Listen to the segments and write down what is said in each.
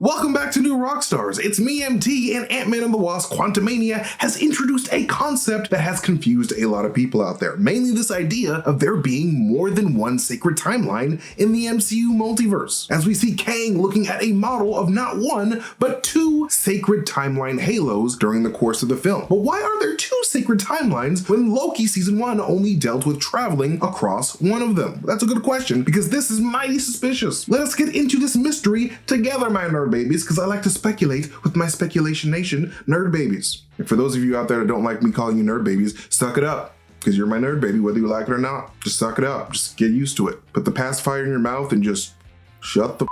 Welcome back to New Rockstars. It's me, MT, and Ant-Man and the Wasp Quantumania has introduced a concept that has confused a lot of people out there. Mainly this idea of there being more than one sacred timeline in the MCU multiverse. As we see Kang looking at a model of not one, but two sacred timeline halos during the course of the film. But why are there two sacred timelines when Loki Season 1 only dealt with traveling across one of them? That's a good question, because this is mighty suspicious. Let us get into this mystery together, my nerd babies, because I like to speculate with my speculation nation, nerd babies. And for those of you out there that don't like me calling you nerd babies, suck it up, because you're my nerd baby, whether you like it or not. Just suck it up. Just get used to it. Put the pacifier in your mouth and just shut the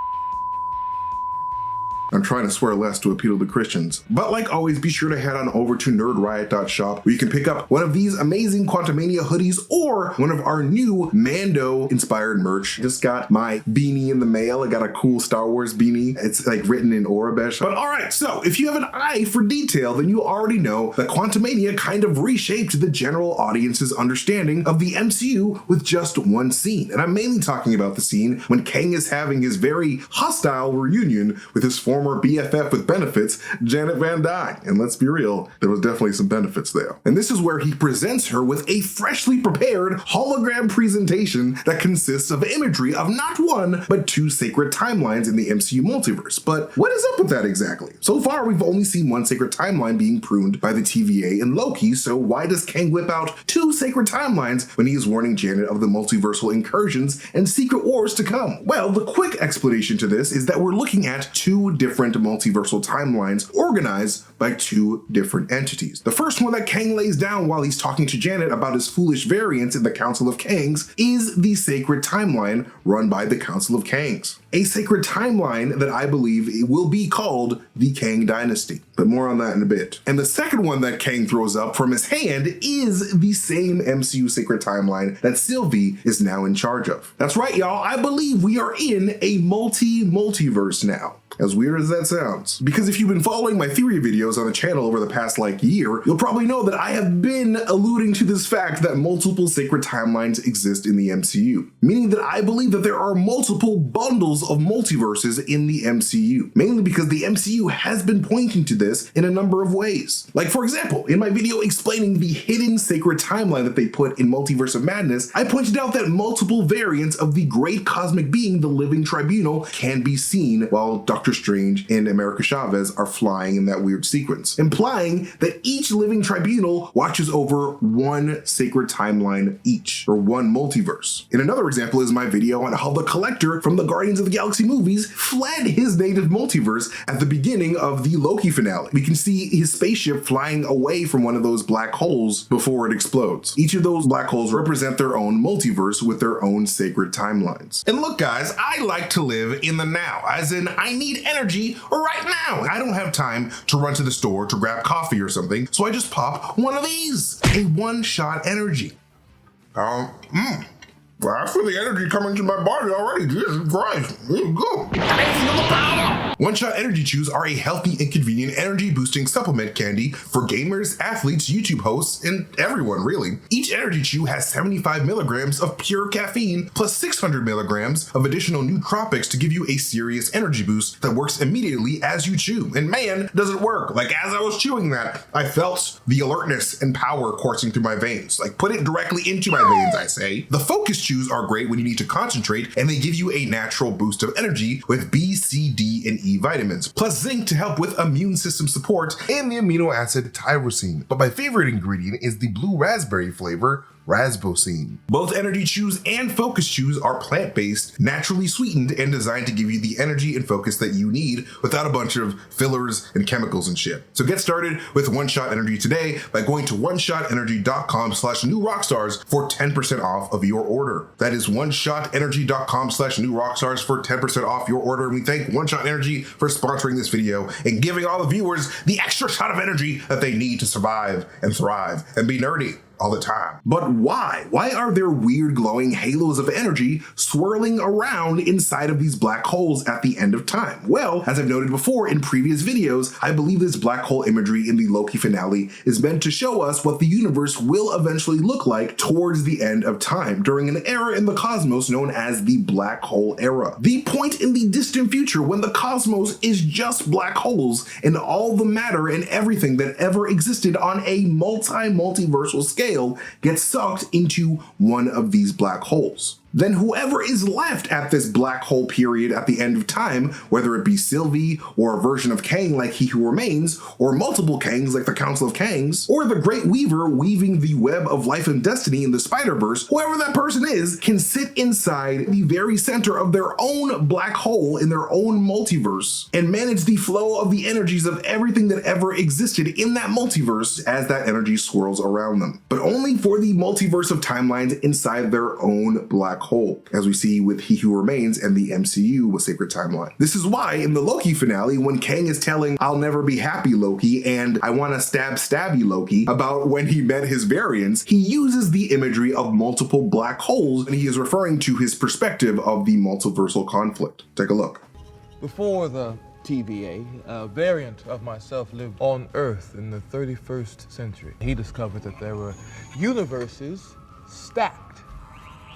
I'm trying to swear less to appeal to Christians. But like always, be sure to head on over to nerdriot.shop where you can pick up one of these amazing Quantumania hoodies or one of our new Mando inspired merch. Just got my beanie in the mail. I got a cool Star Wars beanie. It's like written in Orabesh. But all right, so if you have an eye for detail, then you already know that Quantumania kind of reshaped the general audience's understanding of the MCU with just one scene. And I'm mainly talking about the scene when Kang is having his very hostile reunion with his former BFF with benefits, Janet van Dyne. And let's be real, there was definitely some benefits there. And this is where he presents her with a freshly prepared hologram presentation that consists of imagery of not one, but two sacred timelines in the MCU multiverse. But what is up with that exactly? So far, we've only seen one sacred timeline being pruned by the TVA and Loki, so why does Kang whip out two sacred timelines when he is warning Janet of the multiversal incursions and secret wars to come? Well, the quick explanation to this is that we're looking at two different multiversal timelines organized by two different entities. The first one that Kang lays down while he's talking to Janet about his foolish variants in the Council of Kangs is the sacred timeline run by the Council of Kangs. A sacred timeline that I believe it will be called the Kang Dynasty, but more on that in a bit. And the second one that Kang throws up from his hand is the same MCU sacred timeline that Sylvie is now in charge of. That's right, y'all, I believe we are in a multiverse now. As weird as that sounds. Because if you've been following my theory videos on the channel over the past year, you'll probably know that I have been alluding to this fact that multiple sacred timelines exist in the MCU. Meaning that I believe that there are multiple bundles of multiverses in the MCU. Mainly because the MCU has been pointing to this in a number of ways. Like for example, in my video explaining the hidden sacred timeline that they put in Multiverse of Madness, I pointed out that multiple variants of the great cosmic being, the Living Tribunal, can be seen while Doctor Strange and America Chavez are flying in that weird sequence, implying that each living tribunal watches over one sacred timeline each, or one multiverse. In another example is my video on how the Collector from the Guardians of the Galaxy movies fled his native multiverse at the beginning of the Loki finale. We can see his spaceship flying away from one of those black holes before it explodes. Each of those black holes represent their own multiverse with their own sacred timelines. And look guys, I like to live in the now, as in I need energy right now. I don't have time to run to the store to grab coffee or something, so I just pop one of these, a one-shot energy. Well, I feel the energy coming to my body already. Jesus Christ, here you go. I feel the power. One-shot energy chews are a healthy and convenient energy boosting supplement candy for gamers, athletes, YouTube hosts, and everyone really. Each energy chew has 75 milligrams of pure caffeine plus 600 milligrams of additional nootropics to give you a serious energy boost that works immediately as you chew. And man, does it work. Like as I was chewing that, I felt the alertness and power coursing through my veins. Like put it directly into my veins, I say. The focus chews are great when you need to concentrate, and they give you a natural boost of energy with B, C, D, and E vitamins, plus zinc to help with immune system support and the amino acid tyrosine. But my favorite ingredient is the blue raspberry flavor, Rasbosine. Both energy chews and focus chews are plant-based, naturally sweetened, and designed to give you the energy and focus that you need without a bunch of fillers and chemicals and shit. So get started with One-Shot Energy today by going to oneshotenergy.com/newrockstars for 10% off of your order. That is oneshotenergy.com/newrockstars for 10% off your order. And we thank One Shot Energy for sponsoring this video and giving all the viewers the extra shot of energy that they need to survive and thrive and be nerdy. all the time. But why? Why are there weird glowing halos of energy swirling around inside of these black holes at the end of time? Well, as I've noted before in previous videos, I believe this black hole imagery in the Loki finale is meant to show us what the universe will eventually look like towards the end of time, during an era in the cosmos known as the black hole era. The point in the distant future when the cosmos is just black holes and all the matter and everything that ever existed on a multiversal scale gets sucked into one of these black holes. Then whoever is left at this black hole period at the end of time, whether it be Sylvie or a version of Kang like He Who Remains, or multiple Kangs like the Council of Kangs, or the Great Weaver weaving the web of life and destiny in the Spider-Verse, whoever that person is can sit inside the very center of their own black hole in their own multiverse and manage the flow of the energies of everything that ever existed in that multiverse as that energy swirls around them. But only for the multiverse of timelines inside their own black hole, as we see with He Who Remains and the MCU with Sacred Timeline. This is why in the Loki finale, when Kang is telling "I'll never be happy Loki" and "I want to stabby Loki" about when he met his variants, he uses the imagery of multiple black holes and he is referring to his perspective of the multiversal conflict. Take a look. Before the TVA, a variant of myself lived on Earth in the 31st century. He discovered that there were universes stacked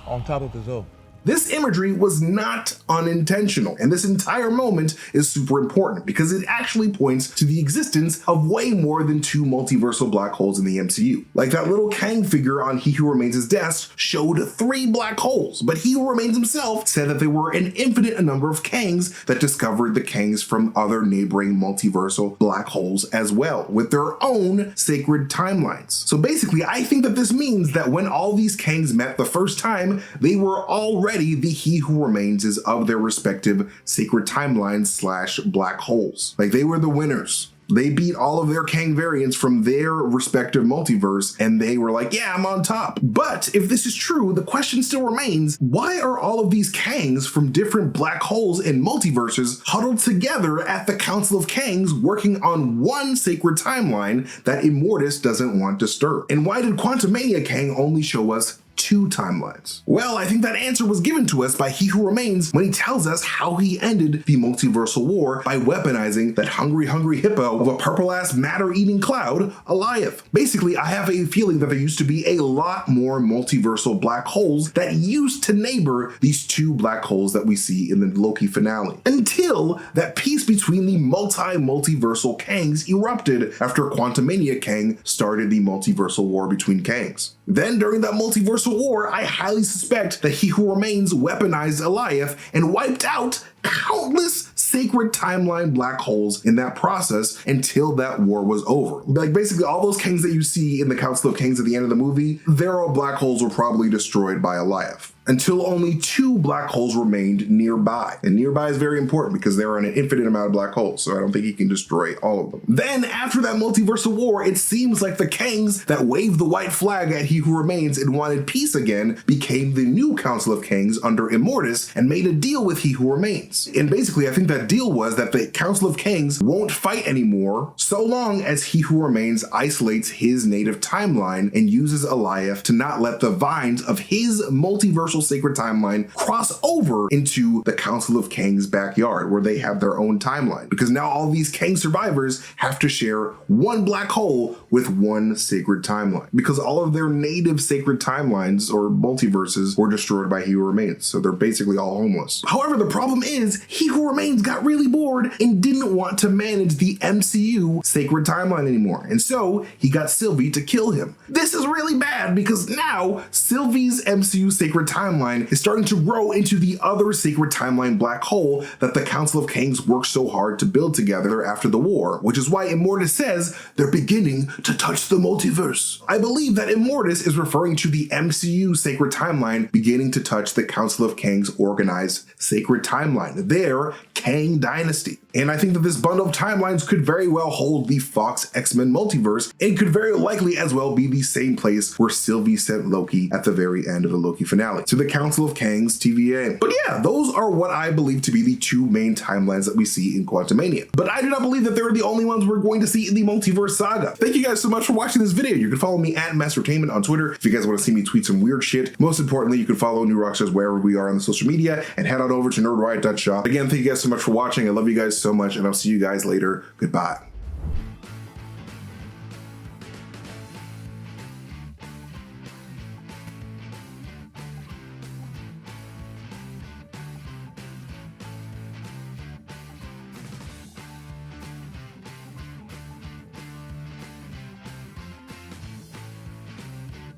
on top of his own. This imagery was not unintentional, and this entire moment is super important because it actually points to the existence of way more than two multiversal black holes in the MCU. Like that little Kang figure on He Who Remains' desk showed 3 black holes, but He Who Remains himself said that there were an infinite number of Kangs that discovered the Kangs from other neighboring multiversal black holes as well, with their own sacred timelines. So basically, I think that this means that when all these Kangs met the first time, they were already the He Who Remains of their respective sacred timelines / black holes. Like, they were the winners. They beat all of their Kang variants from their respective multiverse, and they were like, yeah, I'm on top. But if this is true, the question still remains, why are all of these Kangs from different black holes and multiverses huddled together at the Council of Kangs working on one sacred timeline that Immortus doesn't want disturbed? And why did Quantumania Kang only show us 2 timelines? Well, I think that answer was given to us by He Who Remains when he tells us how he ended the multiversal war by weaponizing that hungry hippo of a purple-ass matter-eating cloud, Alioth. Basically, I have a feeling that there used to be a lot more multiversal black holes that used to neighbor these 2 black holes that we see in the Loki finale, until that peace between the multiversal Kangs erupted after Quantumania Kang started the multiversal war between Kangs. Then during that multiversal war, I highly suspect that He Who Remains weaponized Alioth and wiped out countless sacred timeline black holes in that process until that war was over. Like, basically all those Kangs that you see in the Council of Kangs at the end of the movie, their black holes were probably destroyed by Alioth, until only 2 black holes remained nearby. And nearby is very important because there are an infinite amount of black holes, so I don't think he can destroy all of them. Then after that multiversal war, it seems like the Kangs that waved the white flag at He Who Remains and wanted peace again became the new Council of Kangs under Immortus and made a deal with He Who Remains. And basically, I think that deal was that the Council of Kangs won't fight anymore so long as He Who Remains isolates his native timeline and uses Alioth to not let the vines of his multiversal sacred timeline cross over into the Council of Kangs' backyard where they have their own timeline. Because now all these Kang survivors have to share one black hole with one sacred timeline, because all of their native sacred timelines or multiverses were destroyed by He Who Remains. So they're basically all homeless. However, the problem is He Who Remains got really bored and didn't want to manage the MCU sacred timeline anymore. And so he got Sylvie to kill him. This is really bad because now Sylvie's MCU sacred timeline is starting to grow into the other sacred timeline black hole that the Council of Kangs worked so hard to build together after the war, which is why Immortus says they're beginning to touch the multiverse. I believe that Immortus is referring to the MCU sacred timeline beginning to touch the Council of Kangs organized sacred timeline, their Kang dynasty. And I think that this bundle of timelines could very well hold the Fox X-Men multiverse and could very likely as well be the same place where Sylvie sent Loki at the very end of the Loki finale. to the Council of Kangs TVA. But yeah, those are what I believe to be the two main timelines that we see in Quantumania. But I do not believe that they're the only ones we're going to see in the multiverse saga. Thank you guys so much for watching this video. You can follow me at MasterTainment on Twitter if you guys want to see me tweet some weird shit. Most importantly, you can follow New Rockstars wherever we are on the social media and head on over to nerdriot.shop. Again, thank you guys so much for watching. I love you guys so much, and I'll see you guys later. Goodbye.